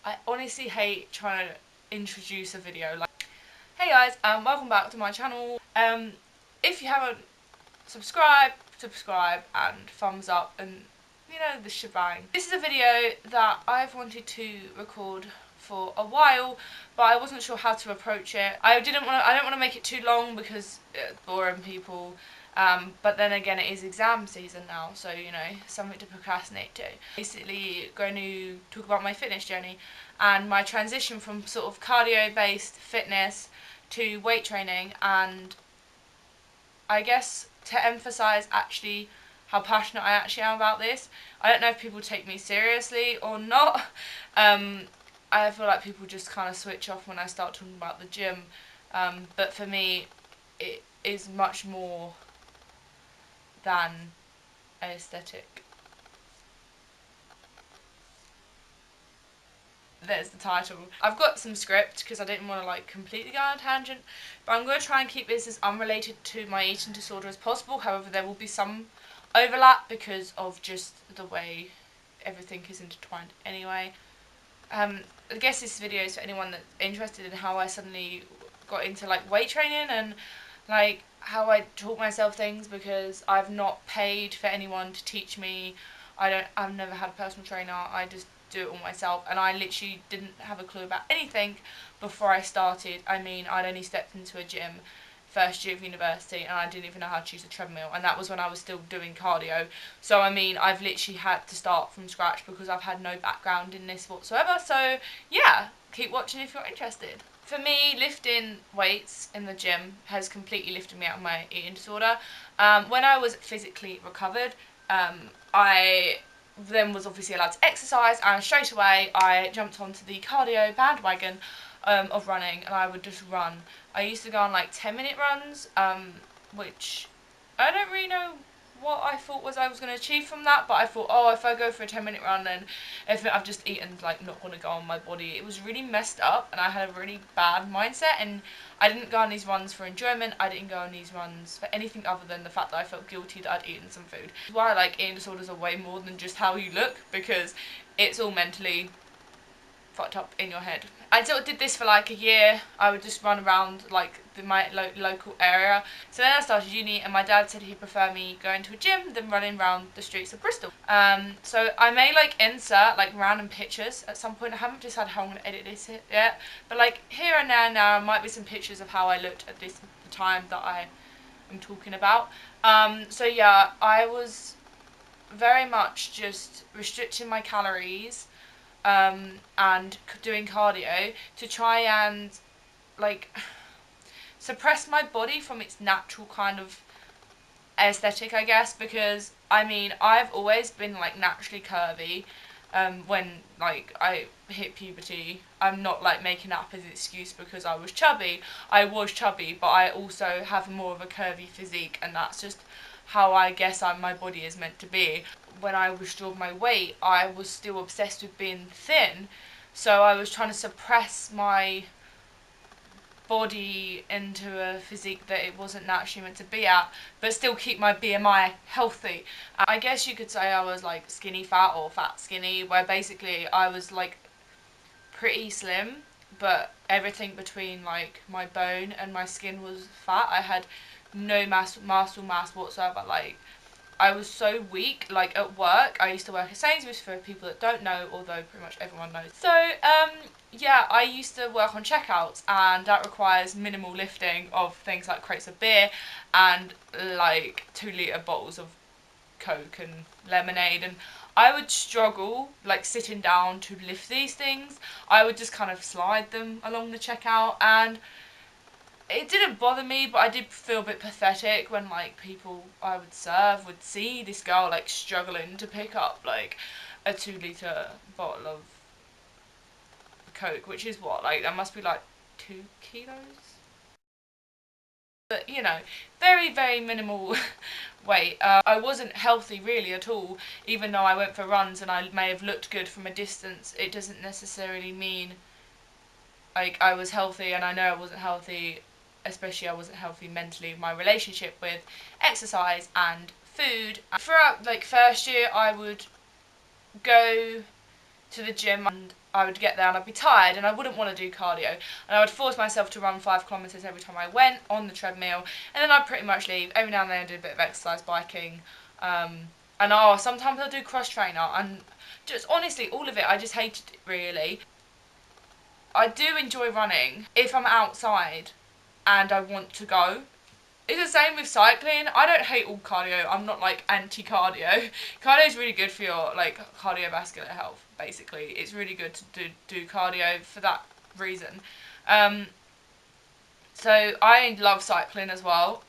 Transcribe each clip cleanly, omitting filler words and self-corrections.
I honestly hate trying to introduce a video. Like, hey guys, welcome back to my channel. If you haven't subscribed, subscribe and thumbs up and you know the shebang. This is a video that I've wanted to record for a while, but I wasn't sure how to approach it. I don't want to make it too long because it's boring people. But then again, it is exam season now, so you know, something to procrastinate to. Basically, going to talk about my fitness journey and my transition from sort of cardio-based fitness to weight training, and I guess to emphasise actually how passionate I actually am about this. I don't know if people take me seriously or not. I feel like people just kind of switch off when I start talking about the gym, but for me, it is much more than aesthetic. There's the title. I've got some script because I didn't want to like completely go on a tangent, but I'm going to try and keep this as unrelated to my eating disorder as possible. However, there will be some overlap because of just the way everything is intertwined anyway. I guess this video is for anyone that's interested in how I suddenly got into like weight training and like how I taught myself things, because I've not paid for anyone to teach me. I've never had a personal trainer. I just do it all myself, and I literally didn't have a clue about anything before I started. I mean, I'd only stepped into a gym first year of university and I didn't even know how to use a treadmill, and that was when I was still doing cardio. So I mean, I've literally had to start from scratch because I've had no background in this whatsoever. So yeah, keep watching if you're interested. For me, lifting weights in the gym has completely lifted me out of my eating disorder. When I was physically recovered, I then was obviously allowed to exercise, and straight away I jumped onto the cardio bandwagon of running, and I would just run. I used to go on like 10-minute runs, which I don't really know what I thought I was going to achieve from that, but I thought, oh, if I go for a 10-minute run, then if I've just eaten, like, not going to go on my body. It was really messed up, and I had a really bad mindset, and I didn't go on these runs for enjoyment. I didn't go on these runs for anything other than the fact that I felt guilty that I'd eaten some food. That's why I like eating disorders are way more than just how you look, because it's all mentally fucked up in your head. I sort of did this for like a year. I would just run around like my local area. So then I started uni, and my dad said he'd prefer me going to a gym than running around the streets of Bristol. So I may like insert like random pictures at some point. I haven't decided how I'm going to edit this yet, but like here and there now might be some pictures of how I looked at the time that I am talking about. So yeah, I was very much just restricting my calories and doing cardio to try and like suppress my body from its natural kind of aesthetic, I guess, because I mean, I've always been like naturally curvy. When like I hit puberty, I'm not like making up as an excuse because I was chubby. I was chubby, but I also have more of a curvy physique, and that's just how I guess my body is meant to be. When I restored my weight, I was still obsessed with being thin, so I was trying to suppress my body into a physique that it wasn't naturally meant to be at, but still keep my BMI healthy. I guess you could say I was like skinny fat or fat skinny, where basically I was like pretty slim, but everything between like my bone and my skin was fat. I had no muscle mass whatsoever. Like, I was so weak. Like at work, I used to work at Sainsbury's, for people that don't know, although pretty much everyone knows. So yeah, I used to work on checkouts, and that requires minimal lifting of things like crates of beer and like 2-litre bottles of Coke and lemonade, and I would struggle like sitting down to lift these things. I would just kind of slide them along the checkout, and it didn't bother me, but I did feel a bit pathetic when like people I would serve would see this girl like struggling to pick up like a 2-litre bottle of Coke, which is what, like, that must be like 2 kilos? But you know, very, very minimal weight. I wasn't healthy really at all. Even though I went for runs and I may have looked good from a distance, it doesn't necessarily mean like I was healthy. And I know I wasn't healthy, especially I wasn't healthy mentally. My relationship with exercise and food. Throughout like first year, I would go to the gym and I would get there and I'd be tired and I wouldn't want to do cardio, and I would force myself to run 5 kilometres every time I went on the treadmill, and then I'd pretty much leave. Every now and then I'd do a bit of exercise, biking, and sometimes I'll do cross trainer, and just honestly all of it I just hated it really. I do enjoy running if I'm outside and I want to go. It's the same with cycling. I don't hate all cardio. I'm not like anti-cardio. Cardio is really good for your like cardiovascular health. Basically, it's really good to do cardio for that reason. So I love cycling as well,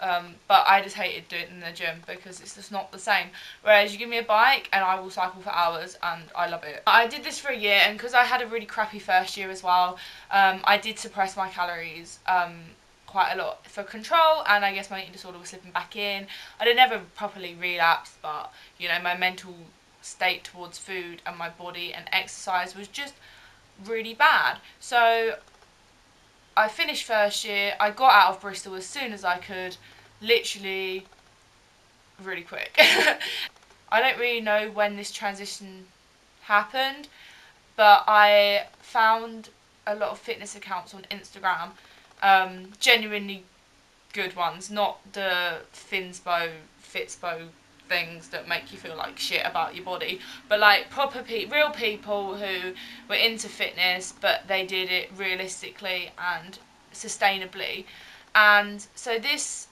but I just hated doing it in the gym because it's just not the same. Whereas you give me a bike and I will cycle for hours and I love it. I did this for a year, and because I had a really crappy first year as well, I did suppress my calories quite a lot for control, and I guess my eating disorder was slipping back in. I did never properly relapse, but you know, my mental state towards food and my body and exercise was just really bad. So I finished first year, I got out of Bristol as soon as I could, literally really quick. I don't really know when this transition happened, but I found a lot of fitness accounts on Instagram, genuinely good ones, not the Fitspo things that make you feel like shit about your body, but like proper real people who were into fitness, but they did it realistically and sustainably. And so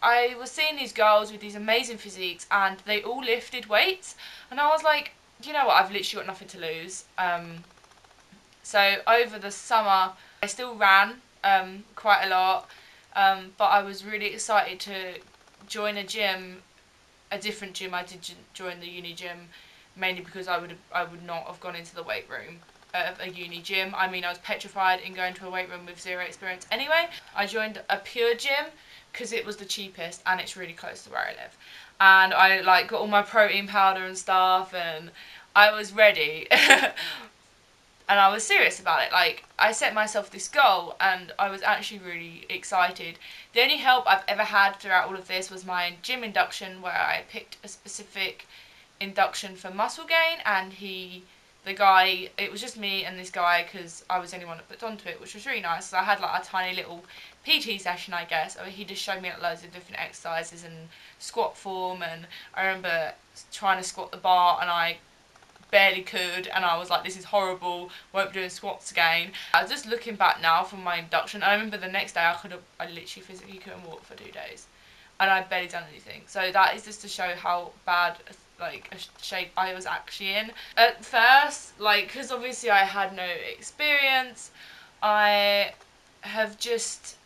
I was seeing these girls with these amazing physiques, and they all lifted weights, and I was like, you know what, I've literally got nothing to lose. So over the summer I still ran quite a lot, but I was really excited to join a different gym. I did join the uni gym mainly because I would not have gone into the weight room of a uni gym. I mean, I was petrified in going to a weight room with zero experience anyway. I joined a pure gym because it was the cheapest and it's really close to where I live. And I like got all my protein powder and stuff, and I was ready. And I was serious about it. Like, I set myself this goal and I was actually really excited. The only help I've ever had throughout all of this was my gym induction, where I picked a specific induction for muscle gain, and it was just me and this guy because I was the only one that put onto it, which was really nice. So I had like a tiny little PT session, I guess. He just showed me like loads of different exercises and squat form, and I remember trying to squat the bar and I barely could, and I was like, this is horrible, won't be doing squats again. I was just looking back now from my induction, I remember the next day I literally physically couldn't walk for 2 days, and I'd barely done anything. So that is just to show how bad like a shape I was actually in. At first, like, because obviously I had no experience, I just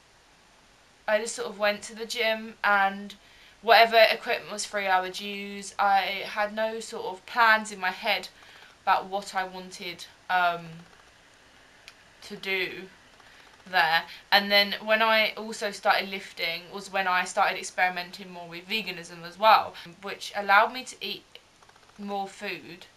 sort of went to the gym, and whatever equipment was free I would use. I had no sort of plans in my head about what I wanted to do there. And then when I also started lifting was when I started experimenting more with veganism as well, which allowed me to eat more food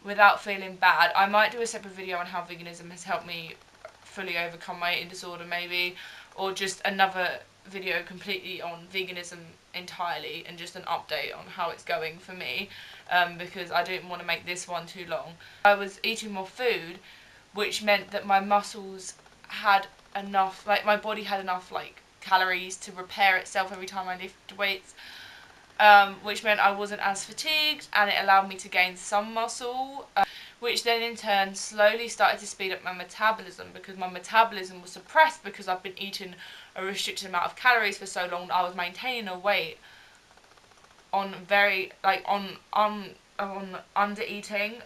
without feeling bad. I might do a separate video on how veganism has helped me fully overcome my eating disorder maybe, or just another video completely on veganism entirely and just an update on how it's going for me, because I didn't want to make this one too long. I was eating more food, which meant that my muscles had enough, like my body had enough like calories to repair itself every time I lifted weights, which meant I wasn't as fatigued, and it allowed me to gain some muscle, which then in turn slowly started to speed up my metabolism, because my metabolism was suppressed because I've been eating a restricted amount of calories for so long. I was maintaining a weight on under eating.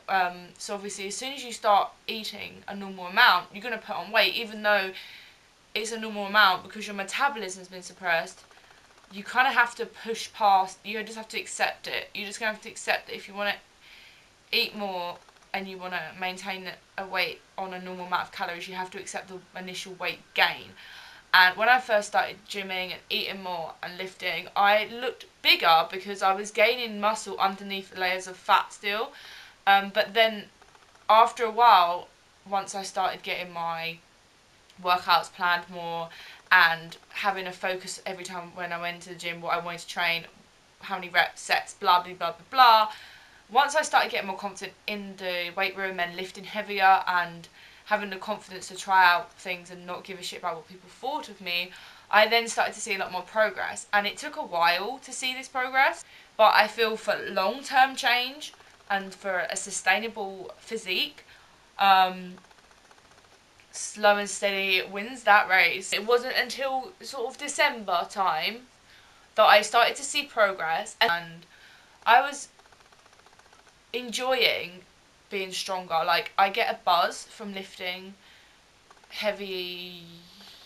So obviously as soon as you start eating a normal amount, you're going to put on weight, even though it's a normal amount, because your metabolism's been suppressed. You kind of have to push past, you just have to accept it. You're just going to have to accept that if you want to eat more and you want to maintain a weight on a normal amount of calories, you have to accept the initial weight gain. And when I first started gymming and eating more and lifting, I looked bigger because I was gaining muscle underneath layers of fat still. But then after a while, once I started getting my workouts planned more and having a focus every time when I went to the gym, what I wanted to train, how many reps, sets, blah, blah, blah, blah, blah. Once I started getting more confident in the weight room and lifting heavier and having the confidence to try out things and not give a shit about what people thought of me, I then started to see a lot more progress. And it took a while to see this progress, but I feel for long-term change and for a sustainable physique, slow and steady wins that race. It wasn't until sort of December time that I started to see progress, and I was enjoying being stronger. Like, I get a buzz from lifting heavy.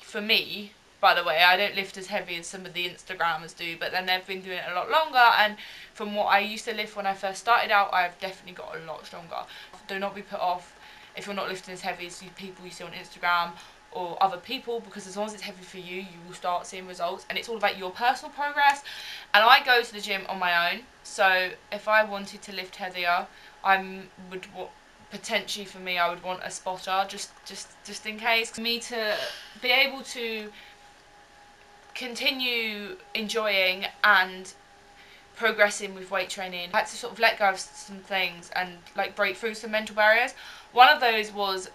For me, by the way, I don't lift as heavy as some of the Instagrammers do, but then they've been doing it a lot longer, and from what I used to lift when I first started out, I've definitely got a lot stronger. Do not be put off if you're not lifting as heavy as the people you see on Instagram or other people, because as long as it's heavy for you, you will start seeing results, and it's all about your personal progress. And I go to the gym on my own, so if I wanted to lift heavier, potentially for me, I would want a spotter just in case. For me to be able to continue enjoying and progressing with weight training, I had to sort of let go of some things and like break through some mental barriers. One of those was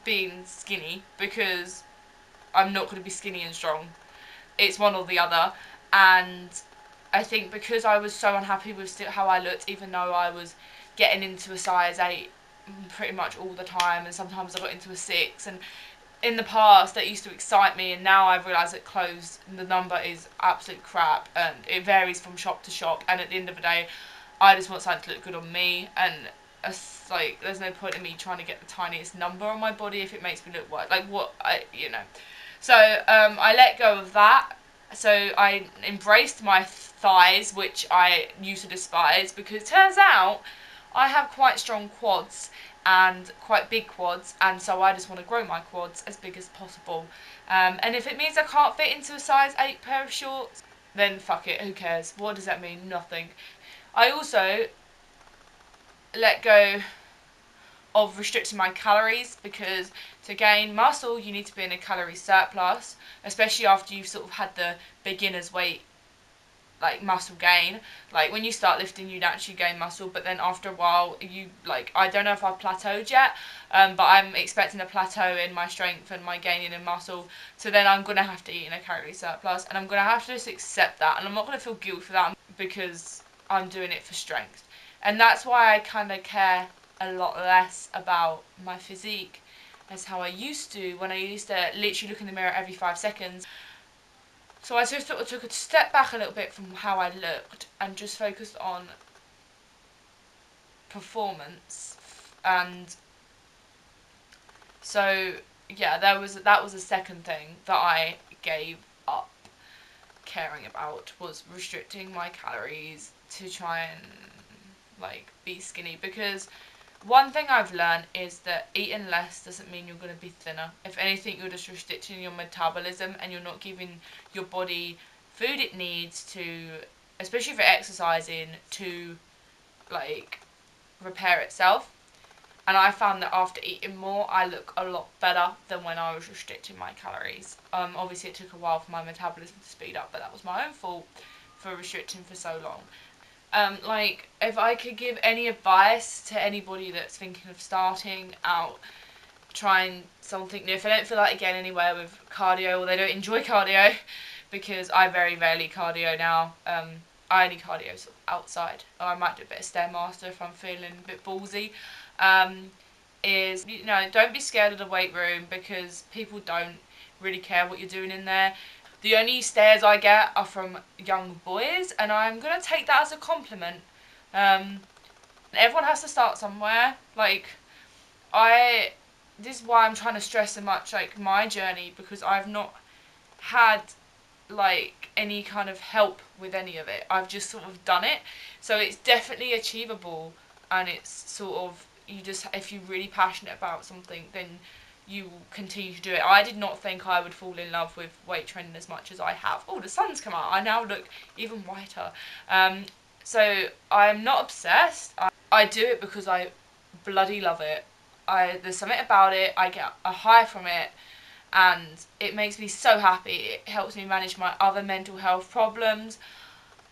being skinny, because I'm not going to be skinny and strong. It's one or the other. And I think because I was so unhappy with how I looked, even though I was getting into a size 8 pretty much all the time, and sometimes I got into a 6, and in the past that used to excite me, and now I've realised that clothes, the number is absolute crap, and it varies from shop to shop, and at the end of the day I just want something to look good on me, and it's like there's no point in me trying to get the tiniest number on my body if it makes me look like what so I let go of that. So I embraced my thighs, which I used to despise, because it turns out I have quite strong quads and quite big quads, and so I just want to grow my quads as big as possible. And if it means I can't fit into a size 8 pair of shorts, then fuck it, who cares? What does that mean? Nothing. I also let go of restricting my calories, because to gain muscle you need to be in a calorie surplus, especially after you've sort of had the beginner's weight like muscle gain. Like when you start lifting you naturally gain muscle, but then after a while you I don't know if I've plateaued yet, but I'm expecting a plateau in my strength and my gaining in muscle, so then I'm going to have to eat in a calorie surplus, and I'm going to have to just accept that, and I'm not going to feel guilty for that because I'm doing it for strength. And that's why I kind of care a lot less about my physique as how I used to, when I used to literally look in the mirror every 5 seconds. So I just sort of took a step back a little bit from how I looked and just focused on performance. And so yeah, that was a second thing that I gave up caring about, was restricting my calories to try and be skinny. Because one thing I've learned is that eating less doesn't mean you're going to be thinner. If anything, you're just restricting your metabolism, and you're not giving your body food it needs to, especially for exercising, to repair itself. And I found that after eating more, I look a lot better than when I was restricting my calories. Obviously it took a while for my metabolism to speed up, but that was my own fault for restricting for so long. If I could give any advice to anybody that's thinking of starting out, trying something new. If they don't feel like getting anywhere with cardio, or they don't enjoy cardio, because I very rarely cardio now. I only cardio sort of outside. Or I might do a bit of Stairmaster if I'm feeling a bit ballsy. Is, don't be scared of the weight room, because people don't really care what you're doing in there. The only stares I get are from young boys, and I'm going to take that as a compliment. Everyone has to start somewhere. This is why I'm trying to stress so much, my journey, because I've not had, any kind of help with any of it. I've just sort of done it. So it's definitely achievable, and it's sort of, if you're really passionate about something, then you will continue to do it. I did not think I would fall in love with weight training as much as I have. Oh, the sun's come out. I now look even whiter. So I'm not obsessed. I do it because I bloody love it. There's something about it. I get a high from it, and it makes me so happy. It helps me manage my other mental health problems,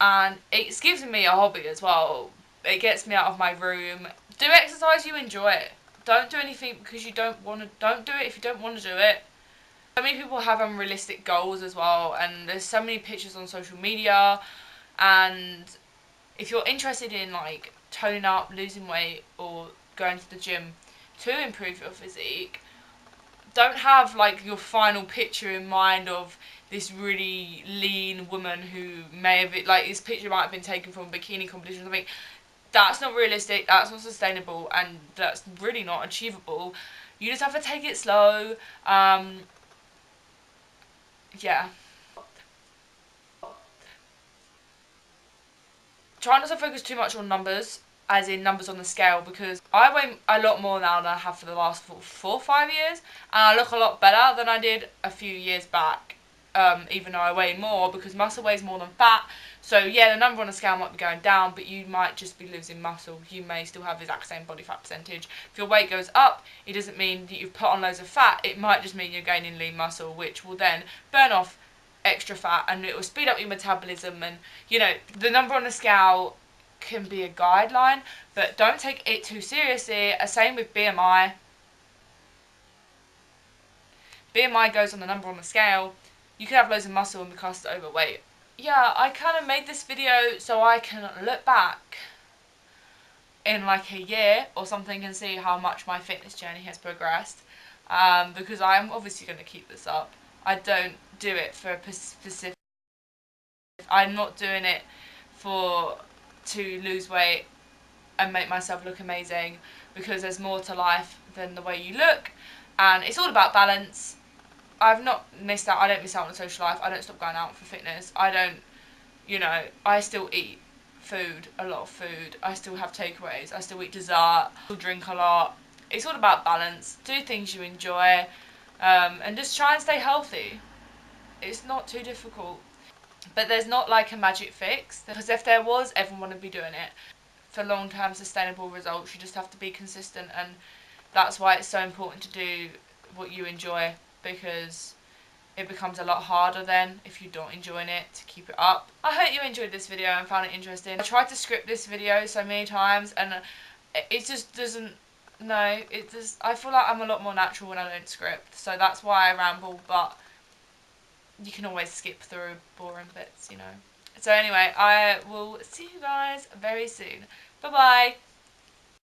and it's given me a hobby as well. It gets me out of my room. Do exercise you enjoy it. Don't do anything because you don't want to. Don't do it if you don't want to do it. So many people have unrealistic goals as well, and there's so many pictures on social media, and if you're interested in like toning up, losing weight, or going to the gym to improve your physique, don't have like your final picture in mind of this really lean woman who may have it, like this picture might have been taken from a bikini competition or something. That's not realistic, that's not sustainable, and that's really not achievable. You just have to take it slow. Yeah. Try not to focus too much on numbers, as in numbers on the scale, because I weigh a lot more now than I have for the last 4 or 5 years, and I look a lot better than I did a few years back, even though I weigh more, because muscle weighs more than fat. So yeah, the number on the scale might be going down, but you might just be losing muscle. You may still have the exact same body fat percentage. If your weight goes up, it doesn't mean that you've put on loads of fat, it might just mean you're gaining lean muscle, which will then burn off extra fat, and it will speed up your metabolism. And the number on the scale can be a guideline, but don't take it too seriously. Same with BMI. BMI goes on the number on the scale. You could have loads of muscle and be classed as overweight. Yeah, I kind of made this video so I can look back in like a year or something and see how much my fitness journey has progressed, because I'm obviously going to keep this up. I don't do it for a specific. I'm not doing it to lose weight and make myself look amazing, because there's more to life than the way you look, and it's all about balance. I've not missed out. I don't miss out on social life. I don't stop going out for fitness. I don't, I still eat food, a lot of food. I still have takeaways. I still eat dessert. I still drink a lot. It's all about balance. Do things you enjoy, and just try and stay healthy. It's not too difficult. But there's not like a magic fix, because if there was, everyone would be doing it. For long-term sustainable results, you just have to be consistent, and that's why it's so important to do what you enjoy, because it becomes a lot harder then if you're not enjoying it to keep it up. I hope you enjoyed this video and found it interesting. I tried to script this video so many times, and it just doesn't. No, it just. I feel like I'm a lot more natural when I don't script, so that's why I ramble. But you can always skip through boring bits. So anyway, I will see you guys very soon. Bye bye.